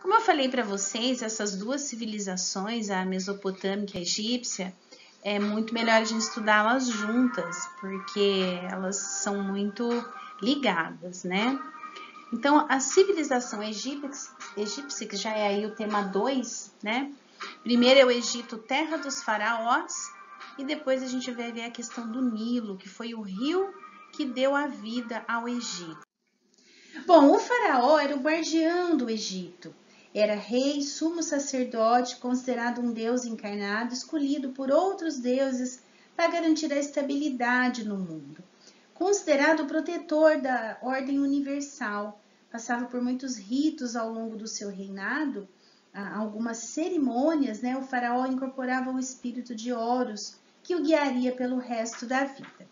Como eu falei para vocês, essas duas civilizações, a mesopotâmica e a egípcia, é muito melhor a gente estudá-las juntas, porque elas são muito ligadas, né? Então, a civilização egípcia, que já é aí o tema 2, né? Primeiro é o Egito, terra dos faraós, e depois a gente vai ver a questão do Nilo, que foi o rio que deu a vida ao Egito. Bom, o faraó era o guardião do Egito. Era rei, sumo sacerdote, considerado um deus encarnado, escolhido por outros deuses para garantir a estabilidade no mundo. Considerado o protetor da ordem universal, passava por muitos ritos ao longo do seu reinado, algumas cerimônias, né? O faraó incorporava o espírito de Horus, que o guiaria pelo resto da vida.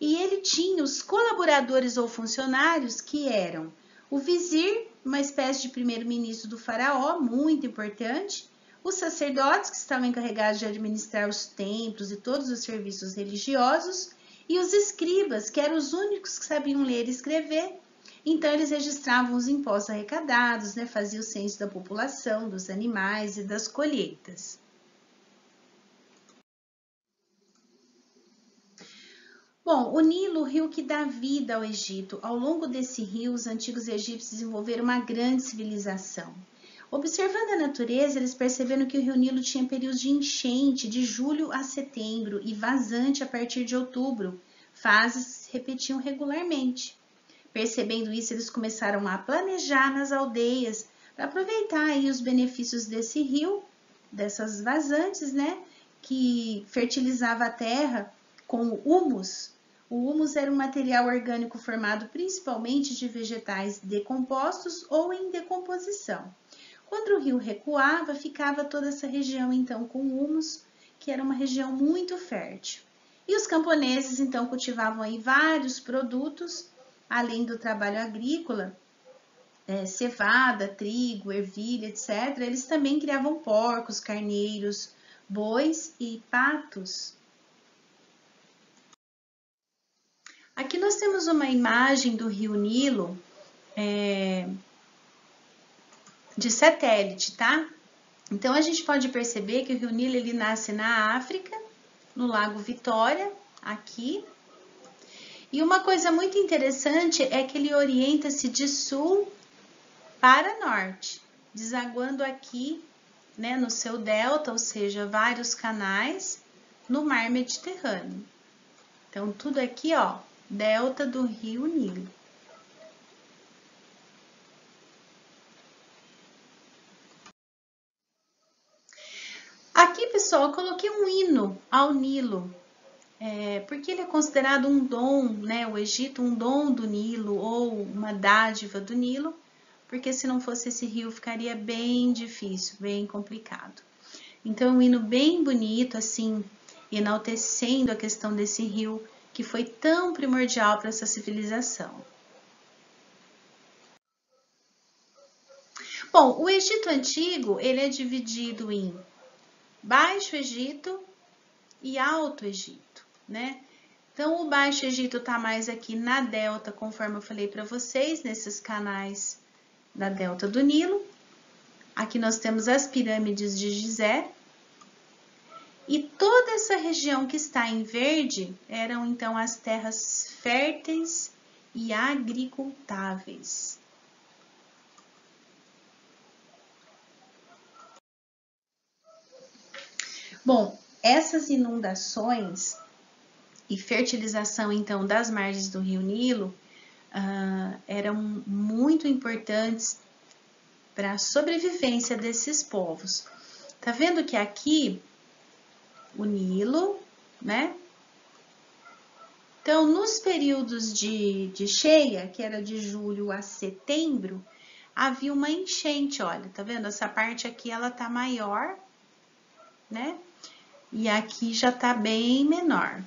E ele tinha os colaboradores ou funcionários que eram o vizir, uma espécie de primeiro-ministro do faraó, muito importante, os sacerdotes, que estavam encarregados de administrar os templos e todos os serviços religiosos, e os escribas, que eram os únicos que sabiam ler e escrever. Então, eles registravam os impostos arrecadados, né, faziam o censo da população, dos animais e das colheitas. Bom, o Nilo, o rio que dá vida ao Egito. Ao longo desse rio, os antigos egípcios desenvolveram uma grande civilização. Observando a natureza, eles perceberam que o rio Nilo tinha períodos de enchente de julho a setembro e vazante a partir de outubro, fases que se repetiam regularmente. Percebendo isso, eles começaram a planejar nas aldeias para aproveitar aí os benefícios desse rio, dessas vazantes, né, que fertilizava a terra com humus. O humus era um material orgânico formado principalmente de vegetais decompostos ou em decomposição. Quando o rio recuava, ficava toda essa região então com humus, que era uma região muito fértil. E os camponeses então cultivavam aí vários produtos, além do trabalho agrícola, cevada, trigo, ervilha, etc. Eles também criavam porcos, carneiros, bois e patos. Aqui nós temos uma imagem do rio Nilo de satélite, tá? Então a gente pode perceber que o rio Nilo ele nasce na África, no Lago Vitória, aqui. E uma coisa muito interessante é que ele orienta-se de sul para norte, desaguando aqui, né, no seu delta, ou seja, vários canais no mar Mediterrâneo. Então tudo aqui, ó, delta do rio Nilo. Aqui, pessoal, eu coloquei um hino ao Nilo, porque ele é considerado um dom, né? O Egito, um dom do Nilo ou uma dádiva do Nilo, porque se não fosse esse rio ficaria bem difícil, bem complicado. Então, um hino bem bonito, assim, enaltecendo a questão desse rio que foi tão primordial para essa civilização. Bom, o Egito Antigo, ele é dividido em Baixo Egito e Alto Egito, né? Então, o Baixo Egito está mais aqui na delta, conforme eu falei para vocês, nesses canais da delta do Nilo. Aqui nós temos as pirâmides de Gizé. E toda essa região que está em verde eram então as terras férteis e agricultáveis. Bom, essas inundações e fertilização então das margens do rio Nilo eram muito importantes para a sobrevivência desses povos. Tá vendo que aqui o Nilo, né? Então, nos períodos de cheia, que era de julho a setembro, havia uma enchente, olha, tá vendo? Essa parte aqui, ela tá maior, né? E aqui já tá bem menor.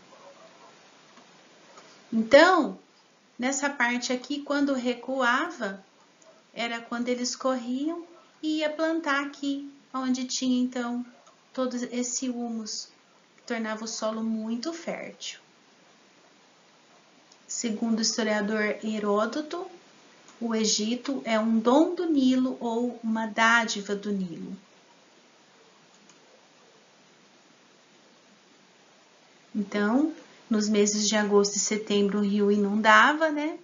Então, nessa parte aqui, quando recuava, era quando eles corriam e ia plantar aqui, onde tinha, então, todo esse humus, que tornava o solo muito fértil. Segundo o historiador Heródoto, o Egito é um dom do Nilo ou uma dádiva do Nilo. Então, nos meses de agosto e setembro o rio inundava, né?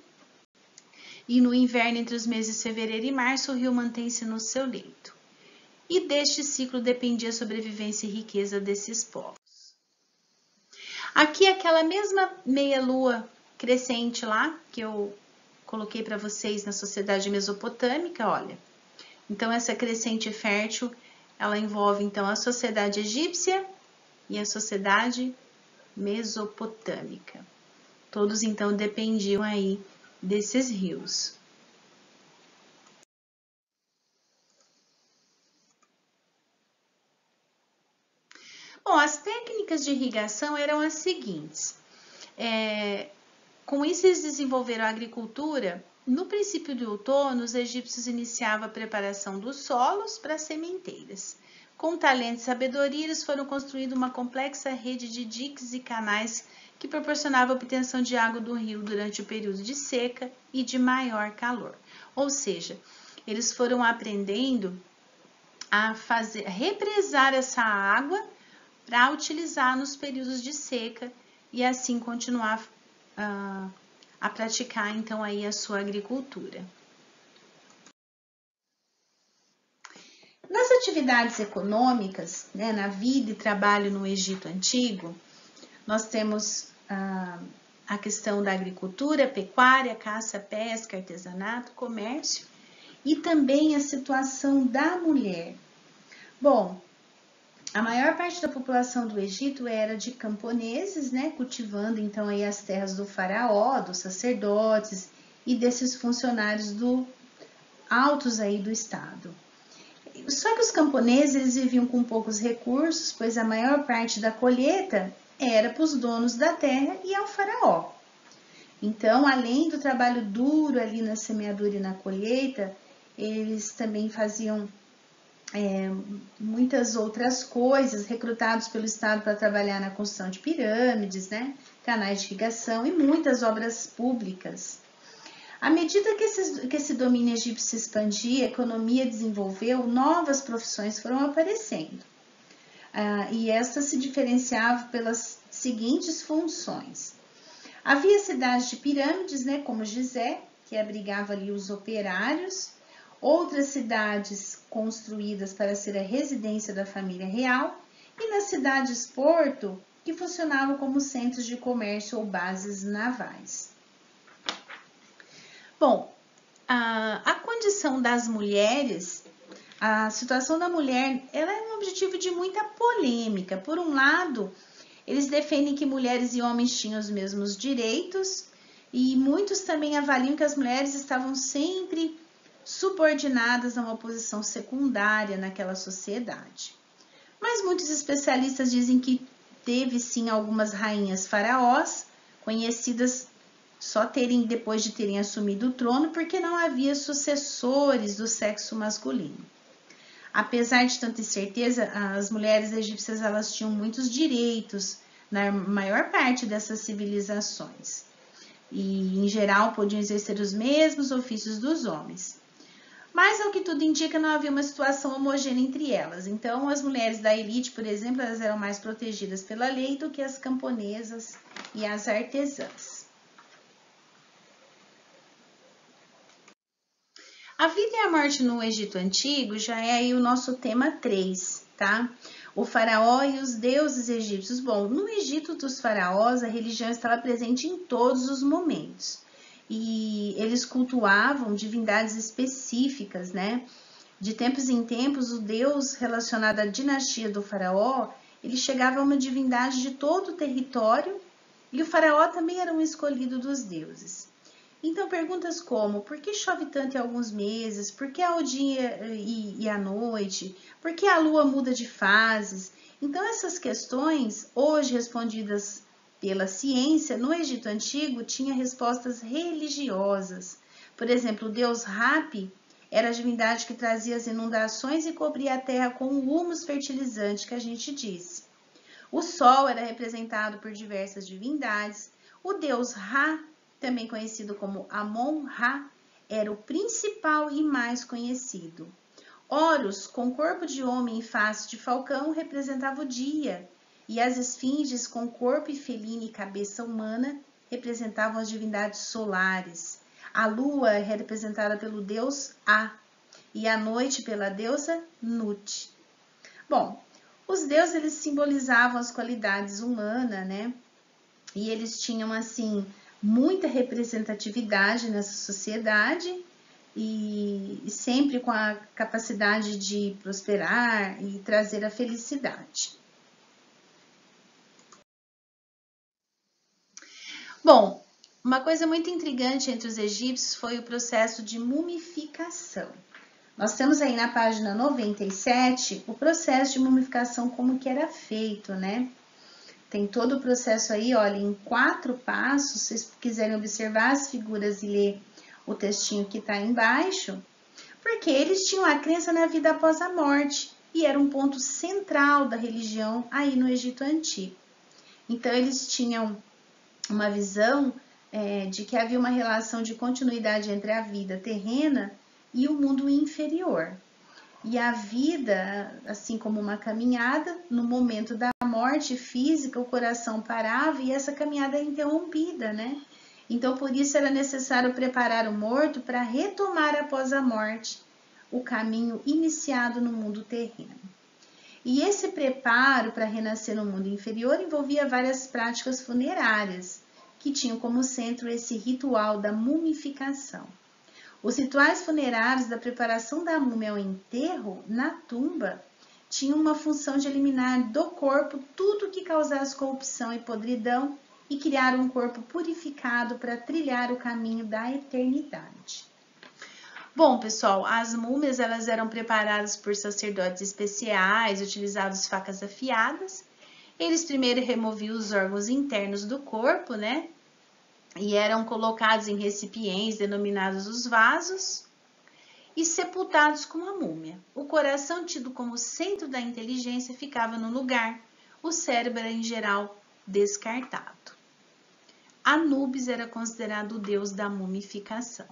E no inverno, entre os meses de fevereiro e março, o rio mantém-se no seu leito. E deste ciclo dependia a sobrevivência e riqueza desses povos. Aqui aquela mesma meia-lua crescente lá, que eu coloquei para vocês na sociedade mesopotâmica, olha. Então, essa crescente fértil, ela envolve, então, a sociedade egípcia e a sociedade mesopotâmica. Todos, então, dependiam aí desses rios. Bom, as técnicas de irrigação eram as seguintes. Com isso, eles desenvolveram a agricultura. No princípio do outono, os egípcios iniciavam a preparação dos solos para sementeiras. Com talento e sabedoria, eles foram construindo uma complexa rede de diques e canais que proporcionava a obtenção de água do rio durante o período de seca e de maior calor. Ou seja, eles foram aprendendo a represar essa água para utilizar nos períodos de seca e assim continuar a praticar então aí a sua agricultura. Nas atividades econômicas, né, na vida e trabalho no Egito Antigo, nós temos a questão da agricultura, pecuária, caça, pesca, artesanato, comércio e também a situação da mulher. Bom, a maior parte da população do Egito era de camponeses, né, cultivando então aí as terras do faraó, dos sacerdotes e desses funcionários altos aí do estado. Só que os camponeses eles viviam com poucos recursos, pois a maior parte da colheita era para os donos da terra e ao faraó. Então, além do trabalho duro ali na semeadura e na colheita, eles também faziam muitas outras coisas, recrutados pelo Estado para trabalhar na construção de pirâmides, né, canais de irrigação e muitas obras públicas. À medida que esse domínio egípcio se expandia, a economia desenvolveu, novas profissões foram aparecendo. E estas se diferenciavam pelas seguintes funções. Havia cidades de pirâmides, né, como Gizé, que abrigava ali os operários, outras cidades construídas para ser a residência da família real, e nas cidades porto, que funcionavam como centros de comércio ou bases navais. Bom, a condição das mulheres, a situação da mulher, ela é um objetivo de muita polêmica. Por um lado, eles defendem que mulheres e homens tinham os mesmos direitos, e muitos também avaliam que as mulheres estavam sempre subordinadas a uma posição secundária naquela sociedade. Mas muitos especialistas dizem que teve sim algumas rainhas faraós, conhecidas só depois de terem assumido o trono, porque não havia sucessores do sexo masculino. Apesar de tanta incerteza, as mulheres egípcias elas tinham muitos direitos na maior parte dessas civilizações. E, em geral, podiam exercer os mesmos ofícios dos homens. Mas, ao que tudo indica, não havia uma situação homogênea entre elas. Então, as mulheres da elite, por exemplo, elas eram mais protegidas pela lei do que as camponesas e as artesãs. A vida e a morte no Egito Antigo já é aí o nosso tema 3, tá? O faraó e os deuses egípcios. Bom, no Egito dos faraós, a religião estava presente em todos os momentos. E eles cultuavam divindades específicas, né? De tempos em tempos, o deus relacionado à dinastia do faraó, ele chegava a uma divindade de todo o território e o faraó também era um escolhido dos deuses. Então, perguntas como, por que chove tanto em alguns meses? Por que ao dia e à noite? Por que a lua muda de fases? Então, essas questões, hoje respondidas pela ciência, no Egito Antigo, tinha respostas religiosas. Por exemplo, o deus Hapi era a divindade que trazia as inundações e cobria a terra com o humus fertilizante que a gente disse. O sol era representado por diversas divindades. O deus Ra, também conhecido como Amon-Ra, era o principal e mais conhecido. Horus, com corpo de homem e face de falcão, representava o dia, e as esfinges, com corpo felino e cabeça humana, representavam as divindades solares. A lua é representada pelo deus A, e a noite pela deusa Nut. Bom, os deuses eles simbolizavam as qualidades humanas, né? E eles tinham, assim, muita representatividade nessa sociedade e sempre com a capacidade de prosperar e trazer a felicidade. Bom, uma coisa muito intrigante entre os egípcios foi o processo de mumificação. Nós temos aí na página 97 o processo de mumificação, como que era feito, né? Tem todo o processo aí, olha, em 4 passos. Se vocês quiserem observar as figuras e ler o textinho que está embaixo, porque eles tinham a crença na vida após a morte e era um ponto central da religião aí no Egito Antigo. Então, eles tinham uma visão de que havia uma relação de continuidade entre a vida terrena e o mundo inferior. E a vida, assim como uma caminhada, no momento da morte física, o coração parava e essa caminhada era interrompida, né? Então, por isso era necessário preparar o morto para retomar após a morte o caminho iniciado no mundo terreno. E esse preparo para renascer no mundo inferior envolvia várias práticas funerárias, que tinham como centro esse ritual da mumificação. Os rituais funerários da preparação da múmia ao enterro na tumba tinham uma função de eliminar do corpo tudo que causasse corrupção e podridão e criar um corpo purificado para trilhar o caminho da eternidade. Bom, pessoal, as múmias elas eram preparadas por sacerdotes especiais, utilizavam facas afiadas. Eles primeiro removiam os órgãos internos do corpo, né? E eram colocados em recipientes denominados os vasos e sepultados com a múmia. O coração, tido como centro da inteligência, ficava no lugar. O cérebro era, em geral, descartado. Anubis era considerado o deus da mumificação.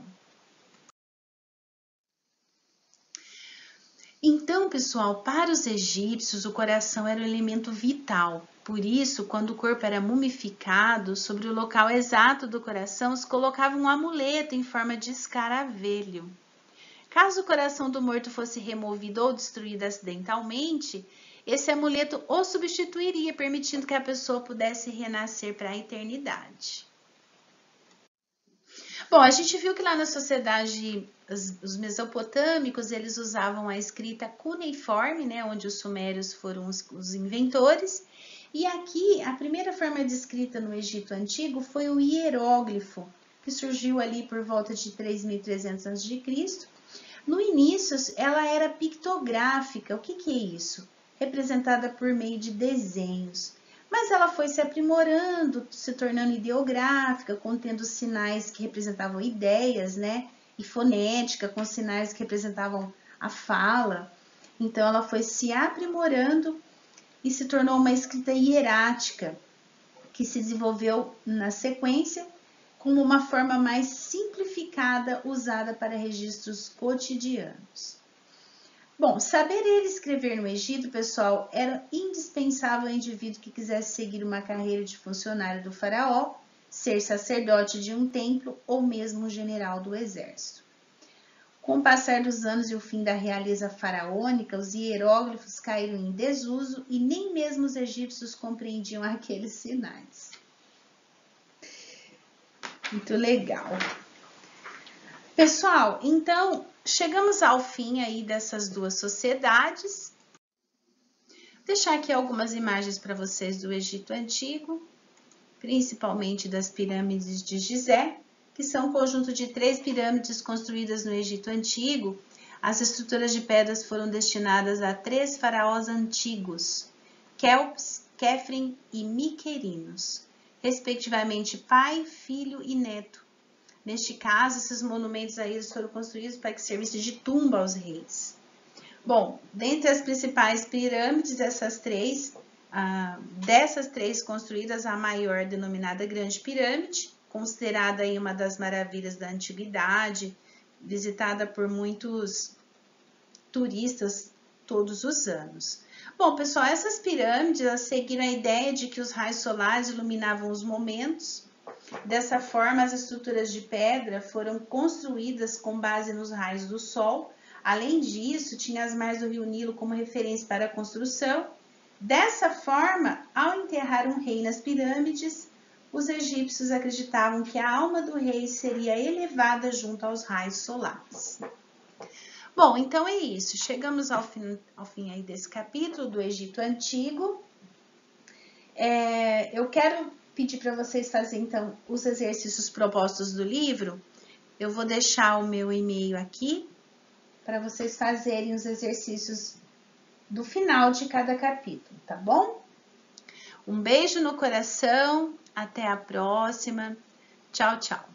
Então, pessoal, para os egípcios, o coração era um elemento vital. Por isso, quando o corpo era mumificado, sobre o local exato do coração se colocava um amuleto em forma de escaravelho. Caso o coração do morto fosse removido ou destruído acidentalmente, esse amuleto o substituiria, permitindo que a pessoa pudesse renascer para a eternidade. Bom, a gente viu que lá na sociedade, os mesopotâmicos, eles usavam a escrita cuneiforme, né, onde os sumérios foram os inventores. E aqui, a primeira forma de escrita no Egito Antigo foi o hieróglifo, que surgiu ali por volta de 3.300 a.C. No início, ela era pictográfica. O que é isso? Representada por meio de desenhos. Mas ela foi se aprimorando, se tornando ideográfica, contendo sinais que representavam ideias, né? E fonética, com sinais que representavam a fala. Então, ela foi se aprimorando e se tornou uma escrita hierática, que se desenvolveu na sequência como uma forma mais simplificada usada para registros cotidianos. Bom, saber ler e escrever no Egito, pessoal, era indispensável ao indivíduo que quisesse seguir uma carreira de funcionário do faraó, ser sacerdote de um templo ou mesmo general do exército. Com o passar dos anos e o fim da realeza faraônica, os hieróglifos caíram em desuso e nem mesmo os egípcios compreendiam aqueles sinais. Muito legal. Pessoal, então, chegamos ao fim aí dessas duas sociedades. Vou deixar aqui algumas imagens para vocês do Egito Antigo, principalmente das pirâmides de Gizé, que são um conjunto de 3 pirâmides construídas no Egito Antigo. As estruturas de pedras foram destinadas a 3 faraós antigos, Kelps, Kefren e Miquerinos, respectivamente pai, filho e neto. Neste caso, esses monumentos aí foram construídos para que servissem de tumba aos reis. Bom, dentre as principais pirâmides, dessas três construídas, a maior, denominada Grande Pirâmide, considerada aí uma das maravilhas da antiguidade, visitada por muitos turistas todos os anos. Bom, pessoal, essas pirâmides seguiram a ideia de que os raios solares iluminavam os momentos. Dessa forma, as estruturas de pedra foram construídas com base nos raios do sol. Além disso, tinha as margens do rio Nilo como referência para a construção. Dessa forma, ao enterrar um rei nas pirâmides, os egípcios acreditavam que a alma do rei seria elevada junto aos raios solares. Bom, então é isso. Chegamos ao fim aí desse capítulo do Egito Antigo. Eu quero pedir para vocês fazerem, então, os exercícios propostos do livro. Eu vou deixar o meu e-mail aqui para vocês fazerem os exercícios do final de cada capítulo, tá bom? Um beijo no coração, até a próxima. Tchau, tchau.